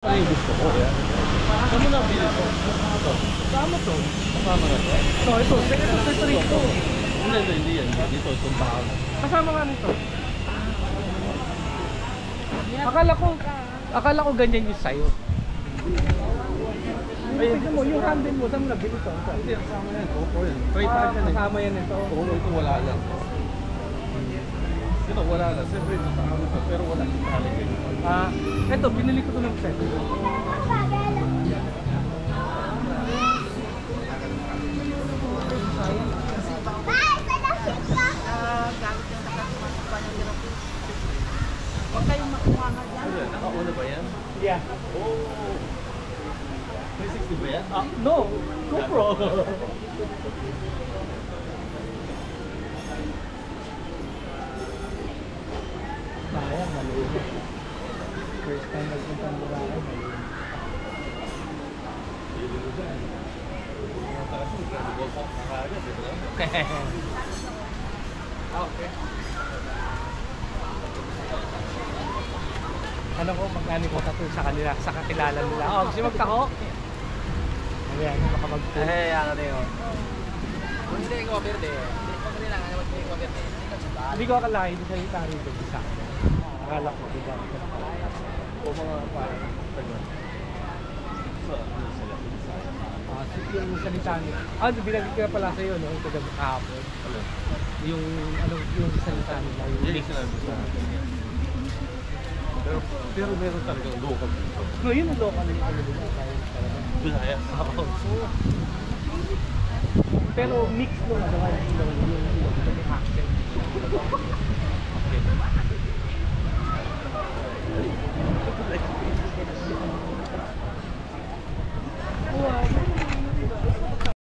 Ano yung gusto ko? Saan mo na bili ko? Ito. Kasama to. Kasama na to. Ito. Separate to. Hindi yan. Dito, itong bahan. Kasama nga nito. Akala ko ganyan yung sayo. Ay, tignan mo, yung handle mo, saan mo nabili ito? Hindi, kasama yan. Oo, yan. Try tayo yan. Kasama yan ito. Oo, ito wala lang. Ito wala lang. Siyempre, ito sa amin to. Pero wala. Ito, binili ko ito ng set. Huwag kayong makuha nga dyan. Nakauna ba yan? Yeah. Oh. 360 ba yan? No, GoPro. Sayang, maliit. First time nagpunta ng Boracay, maliit. Okay. Ano ko, magkano ko tattoo sa kanila, sa kakilala nila. Oh, gusto magtako? Ayan, baka mag-tour. ano na yun? Kung hindi ko maberde, hindi ko kailangan na mag-hindi ko maberde. Hindi ko akalain, hindi salita rito isa. Akala ko, diba? O mga parang tagal. So, ano sila? Yung salita nila. Binagay ko na pala sa'yo, no? Yung taga kahapon. Yung, yung salita nila. Yan yung sinabi sa akin. Pero meron talagang local dito. No, yun ang local nila. Bilaya. Pero mix mo na naman yung accent.